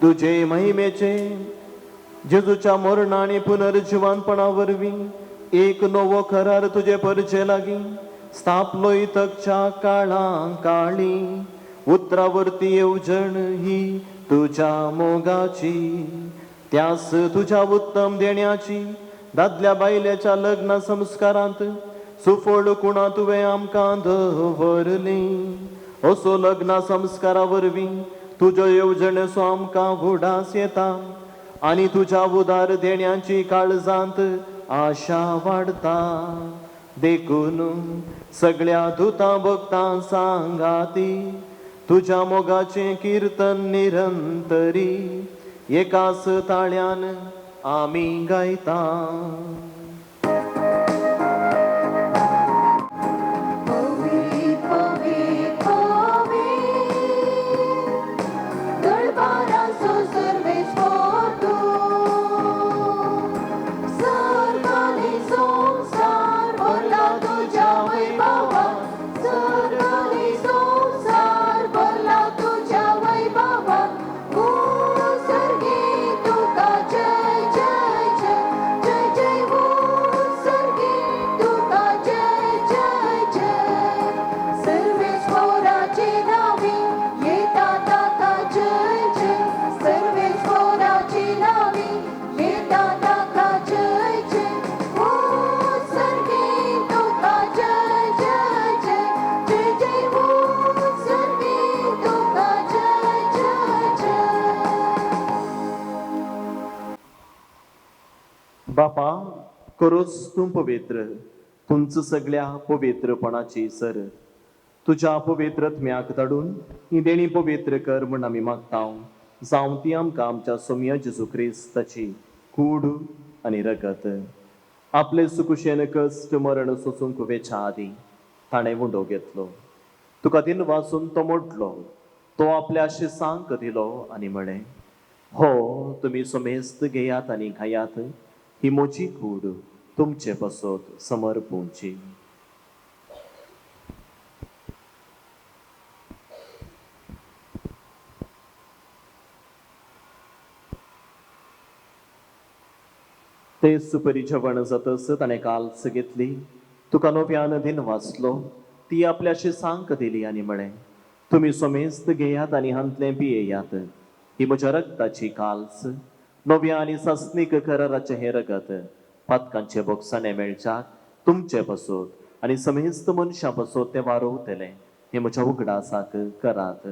तुझे महिमेचे जेजूच्या मरणा आणि पुनर्जीवानपणा वरवीं एक नवो करार तुझे परचे लागीं स्थापलोय तकच्या काळां काळी उतरावरती येवजण ही तुझ्या मोगाची त्यास तुझ्या उत्तम देण्याची दादल्या बायलेच्या लग्न संस्कारांत सुफळ कुणा तुवें आमकां दवरली असो लग्न संस्कारा वरवीं तुज्यो येवजणेचो आमकां उडास येता आनी तुझ्या उदार देण्याची काळजांत आशा वाडता देखून सगळ्या दुतां भक्तां सांगाती तुझ्या मोगाचें कीर्तन निरंतरी एकाच ताळ्यान आमी गायता बापा करोस तूं पवित्र तुमचं सगळ्या पवित्रपणाची सर तुझ्या पवित्रत्म्याक धाडून ही देणी पवित्र कर म्हण आमी मागता जावं ती आमकां आमच्या सोम्य जेजू क्रिस्ताची कूड आनी रगत आपले सुकुशेन कश्ट मरण सोसूंक वेच्या आदी ताणें वुंडो घेतलो तुका दिन वाचून तो मोडलो तो आपल्या शिसांक दिलो आनी म्हळें हो तुमी सोमेस्त घेयात आनी खायात ही मोची कूड तुमचे बसोत समर्पूंची ते सुपरी जेवण जातस ताणें काल्स घेतली तुका नव्यान दिन वाचलो ती आपल्याशी सांक दिली आनी म्हळें तुमी सोमेस्त घेयात आनी हांतलें पियेयात ही म्हज्या रक्ताची काल्स नव्या आनी सस्नीक कराराचे हे रगत पातकांचे बोगसाणे मेळच्याक तुमचे बसोत आनी समेस्त मनशां बसोत ते वारोवतले हे म्हज्या उगडासाक करात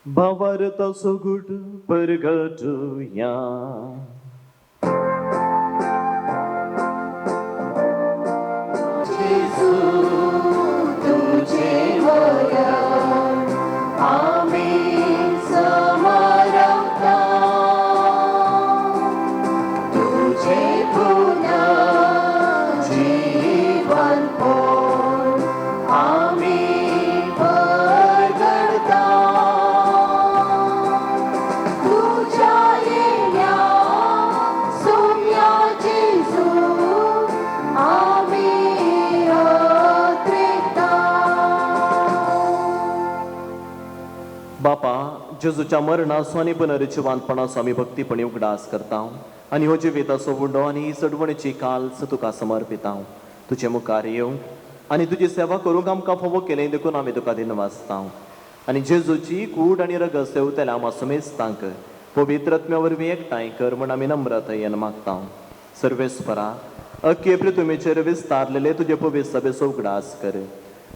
भावार्थ सोगुट परगटुया तुझ्या येण्या बापा जेजूच्या मरणाचो आनी पुनरुज्जीवनपणाचो आमी भक्तीपणी उगडास करता आनी हो जिविताचो उंडो आनी ही चडवणीची काल्स तुका समर्पिता तुजे मुखार येवंक आनी तुजी सेवा करूंक आमकां फोव केलें देखून आमी तुका दिनवासता आनी जेजूची कूड आनी रगत सेवतल्या आम सुमेस्तांक पवित्रत्म्या वरवीं एकठांय कर म्हण आमी नम्रतायेन मागता सर्वेस्परा अख्खे पृथ्वीचेर विस्तारलेले तुजे पवित्र सभेचो उगडास कर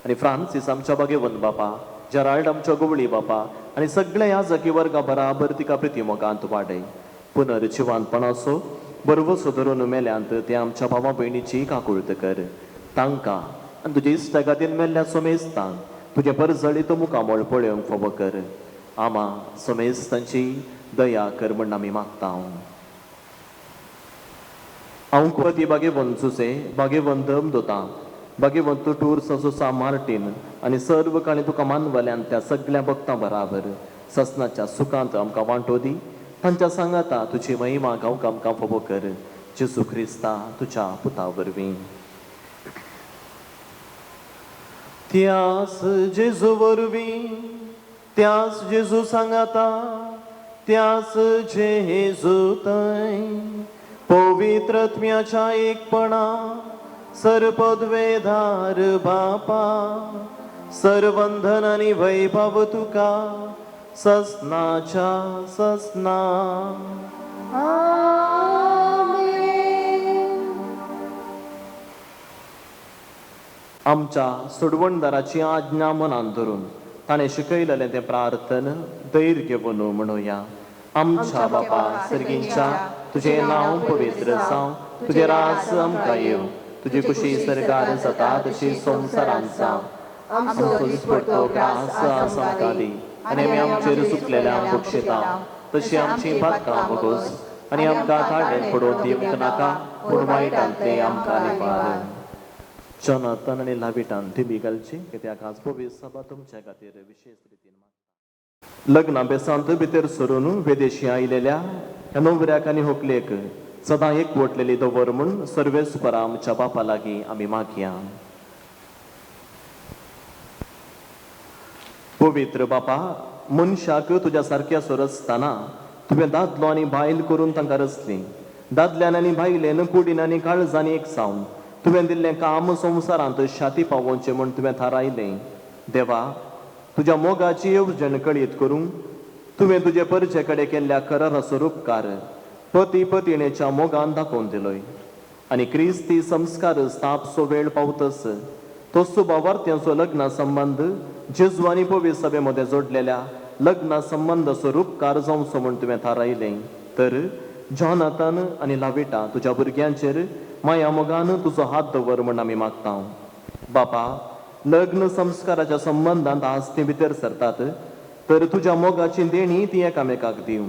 आनी फ्रांसीस आमच्या बागेवन बापा जेराल्ड आमच्या गुवळी बापा आनी सगळ्या ह्या जगी वर्गा बराबर तिका प्रितीमोगांत वाडय पुनर्जिवानपणाचो बरवसो धरून मेल्यांत ते आमच्या भावा भयणीची काकुळट कर तांकां आनी तुजे इश्टगादीन मेल्ल्या सोमेस्तांक तुजे परजळीत मुखामोळ पळोवंक फोव कर आमा सोमेस्तांची दया कर म्हण आमी मागता हांव कुवती बागेवन सुसे बागेवन दम दोता बागेवन टूर्स असो सा मार्टीन आनी सर्व काणी तुका मानवल्यान त्या सगळ्या भक्तां बराबर ससनाच्या सुखांत आमकां वांटो दी तांच्या सांगाता तुजी महिमा गांवक आमकां फोव कर जेजू क्रिस्ता तुज्या पुता वरवीं त्यास जेजू वरवीं त्यास जेजू सांगाता त्यास जेजू थंय पवित्रत्म्याच्या एकपणा सर्पद्वेधार बापा सर्वंधन आनी वैभव तुका ससनाच्या ससना आमच्या सोडवणदाराची आज्ञा मनान धरून ताणें शिकयलेलें तें प्रार्थन धैर्य घेवन म्हणुया आमच्या बापा सर्गींच्या तुजें नांव पवित्र जावं तुजें रास आमकां येवं तुजी खुशी सरकार जाता तशी संवसारांत जावं आमचो दिसपडटो ग्रास आस आमकां दी आनी आमी आमचेर चुकलेल्यांक बक्षिता तशी आमची बातकां बगोस आनी आमकां काळें पडोवन दिवंक नाका पूण वायटांतले आमकां निवार जोनाथन आनी लाविटान थिबी घालची कित्याक आज पवित्र सभा तुमच्या खातीर विशेष रितीन लग्ना बेसांत भितर सरून विदेशी आयलेल्या ह्या न्हवऱ्याक आनी व्हंकलेक सदां एकवटलेली दवर म्हूण सर्वेस्परा आमच्या बापा लागीं आमी मागया पवित्र बापा मनशाक तुज्या सारक्या रचतना तुवें दादलो आनी बायल करून तांकां रचली दादल्यान आनी बायलेन कुडीन आनी काळजांनी एक सावन तुवें दिल्लें काम संवसारांत शाती पावोवचें म्हूण तुवें थारायलें देवा तुज्या मोगाची येवजण कळीत करूंक तुवें तुजे परजे कडेन केल्ल्या कराराचो उपकार पती पत्नीच्या मोगान दाखोवन दिलोय आनी क्रिस्ती संस्कार स्थापचो वेळ पावतस तो सुभावार्थ्यांचो लग्ना संबंध जेजू आनी पवित्र सभे मदें जोडलेल्या लग्ना संबंधाचो रूपकार जावचो म्हूण तुवें थारायलें तर जोनाथन आनी लाविटा तुज्या भुरग्यांचेर माया मोगान तुजो हात दवर म्हूण आमी मागता बापा लग्न संस्काराच्या संबंधांत आस्ते भितर सरतात तर तुज्या मोगाची देणी ती एकामेकाक दिवं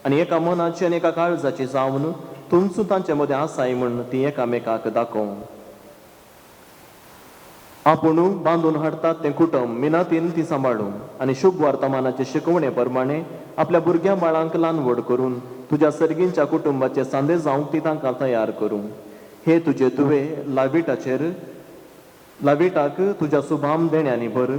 आनी एका मनाची आनी एका काळजाची जावन तुमचो तांचे मदें आसाय म्हूण ती एकामेकाक दाखोव आपूण बांदून हाडटात तें कुटुंब मिनातीन ती सांबाळूं आनी शुभ वर्तमानाचे शिकवणे प्रमाणे आपल्या भुरग्या बाळांक ल्हानवड करून तुज्या सर्गींच्या कुटुंबाचे सांदे जावंक ती तांकां तयार करूं हे तुजे तुवें लाविटाक तुज्या शुभाम देण्यांनी भर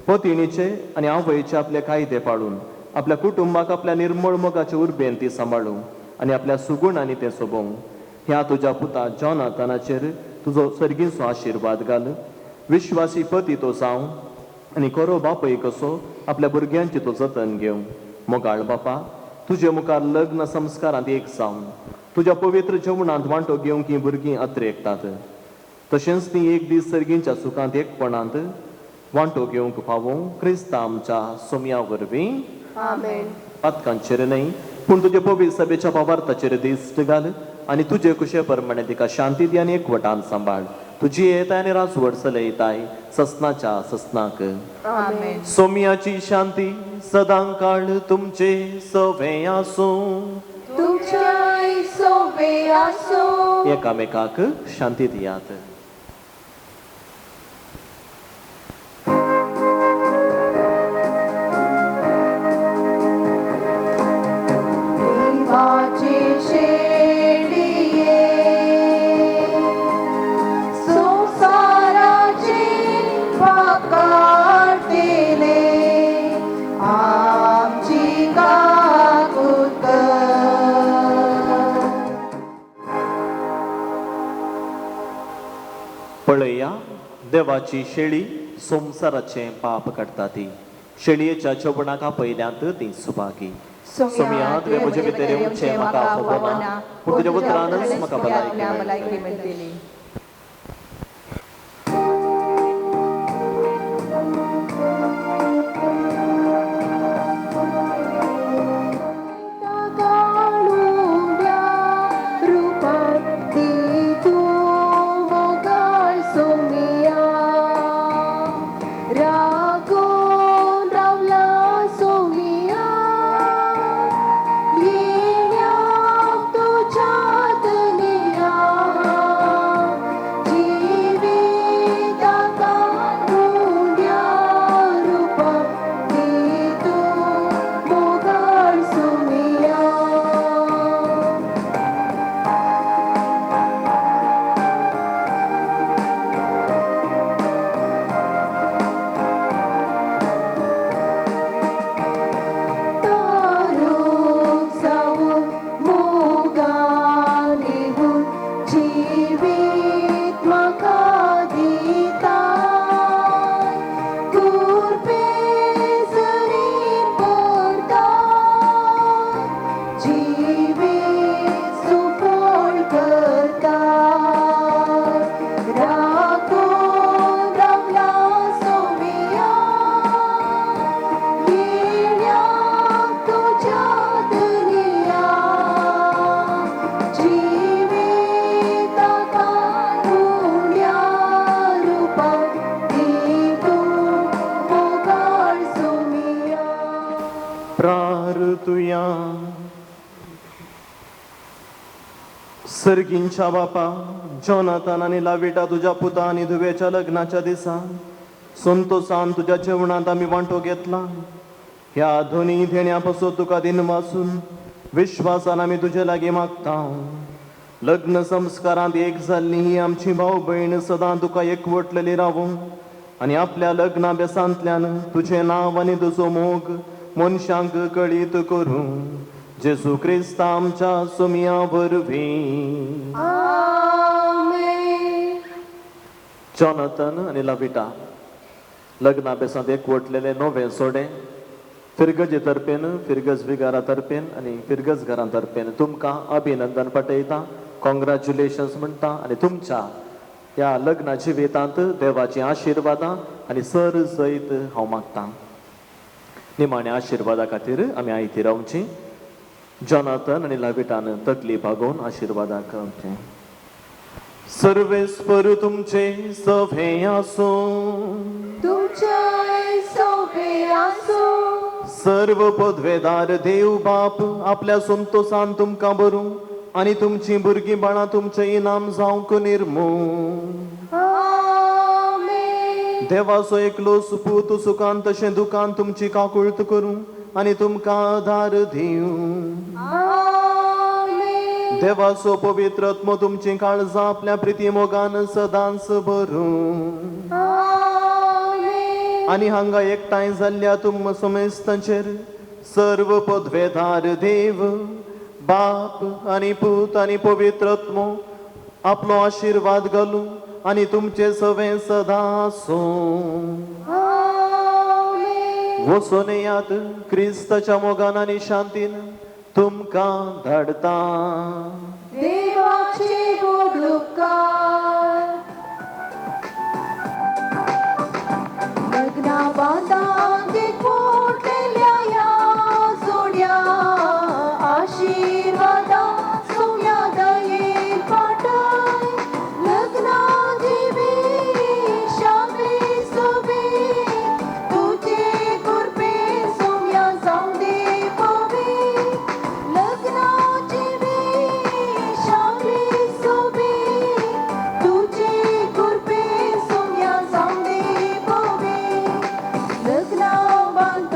पत्नीचे आनी आवयचे आपले कायदे पाळून आपल्या कुटुंबाक आपल्या निर्मळ मोगाचे उर्बेन ती सांबाळूं आनी आपल्या सुगुणांनी ते सोबोवं ह्या तुज्या पुता जोनाथनाचेर तुजो सर्गीचो आशिर्वाद घाल विश्वासी पती तो जावं आनी खरो बापय कसो आपल्या भुरग्यांची तो जतन घेवं मोगाळ बापा तुजे मुखार लग्न संस्कारांत एक जावन तुज्या पवित्र जेवणांत वांटो घेवंक ही भुरगीं अत्रेकतात तशेंच ती एक दीस सर्गींच्या सुखांत एकपणांत वांटो घेवंक फावो क्रिस्ता आमच्या सोम्या वरवीं पातकांचेर न्हय पूण तुजे पवित्र सभेच्या भावार्थाचेर दिश्ट घाल आनी तुजे कुशे प्रमाणे तिका शांती दी आनी एकवटान सांबाळ तुजी येताय आनी राजवड चलयताय ससनाच्या ससनाक सोम्याची शांती सदां काळ तुमचे सवे आसूं एकामेकाक शांती दियात संसाराचे पाकाटिले काकूत कर. पळया देवाची शेळी संसाराचे पाप काडटा ती शेळयेच्या जेवणाका पयल्यांत ती सुभागी सोमयात वे म्हजे भितर येवचें म्हाका खबरना पूण तुज्या उतरानच म्हाका भलायकी मेळटली. प्रार्थुया सर्गींच्या बापा जॉनाथन आनी लाविटा तुझ्या पुता आनी धुवेच्या लग्नाच्या दिसान संतोषान तुझ्या जेवणात आम्ही वांटो घेतला. ह्या दोन्ही देण्यापासून तुका दिन वाचून विश्वासान आम्ही तुझे लागी मागता. लग्न संस्कारांत एक जाल्ली ही आमची भाऊ बहीण सदां तुका एकवटलेली रावूं आनी आपल्या लग्नाभ्यासांतल्यान तुझे नाव आनी तुजो मोग मनशांक कळीत करूं जेसू क्रिस्त आमच्या सुमिया वरवीं. जॉनाथन आनी लाविटा लग्नाभ्यासांत एकवटलेले नवे सोडे फिरगजे तर्फेन फिरगज विगारा तर्फेन आनी फिरगज घरां तर्फेन तुमकां अभिनंदन पटयता, कॉंग्रॅच्युलेशन्स म्हणटा आनी तुमच्या ह्या लग्ना जिवितांत देवाची आशिर्वादां आनी सर सयत हांव मागतां. निमाण्या आशिर्वादा खातीर आमी आयती रावची. जॉनाथन आनी लाविटान तकली भागोवन आशिर्वादां करचें. सर्वेस्पर तुमचे सभे आसूं, तुमचे सभे आसूं. सर्व पदवेदार देव बाप आपल्या संतोषान तुमकां भरूं आनी तुमची भुरगीं बाळां तुमचें इनाम जावंक निर्मूळ. देवाचो एकलो सुपूत सुखांत तशें दुखांत तुमची काकुळट करूं आनी तुमकां आधार दिवं. देवाचो पवित्र आत्मो तुमची काळजां आपल्या प्रिती मोगान सदांच भरूं आनी हांगा एकठांय जाल्ल्या तुम समेस्तांचेर सर्व पदवेदार देव बाप आनी पूत आनी पवित्र आत्मो आपलो आशिर्वाद घालूं आनी तुमचे सवे सदां आसूं. वचून येयात क्रिस्ताच्या मोगान आनी शांतीन तुमकां धाडटा. देवाचे गोड उपकार. लग्ना बांदांक एकवटलेल्या ह्या जोड्या आशिर्वादां सोम्या दयेन पाठय. लग्ना जिवी शांती सोबी तुझे कृपे सोम्या जावं दे पवी. लग्ना जिवी शांती सोबी तुझे कृपे सोम्या जावं दे पवी. लग्ना बांद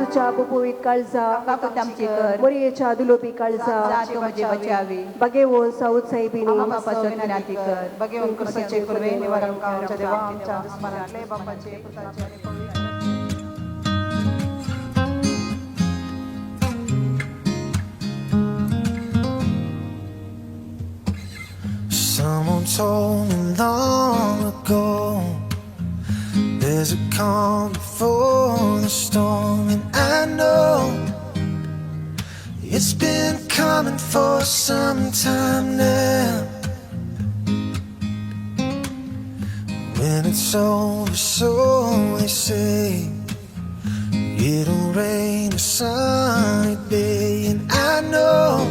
तुझ्या बुबुवीत काळजा आमकां आमची कर मोरयेच्या दुलोपी काळजा जातो म्हजे बचावी बगेवो साऊथ साहेबिनी आम्हा पासून विनंती कर बगेवन कृपाचे कुरवे निवार आमच्या देवा आमच्या दुस्मनातले बापाचे पुत्राचे आणि पवित्र Someone told me long ago there's a calm before the storm, and I know it's been coming for some time now. When it's over, so they say, it'll rain a sunny day, and I know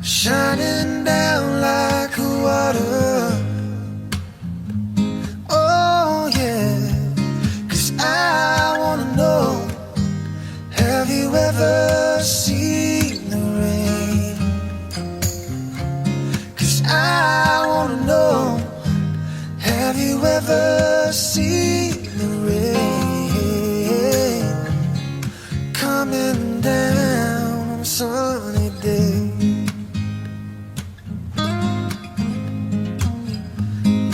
shining down like water. Oh yeah, 'cause I wanna know, have you ever seen the rain? 'Cause I wanna know, have you ever seen the rain coming down on a sunny day?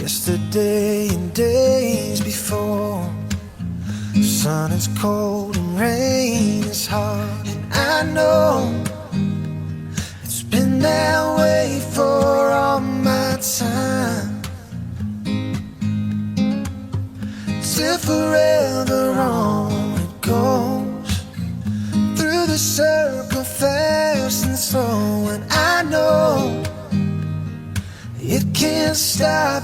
Yesterday and days before, sun is cold and rain is hard, and I know it's been that way for all my time. Till forever on it goes, through the circle fast and slow, and I know it can't stop.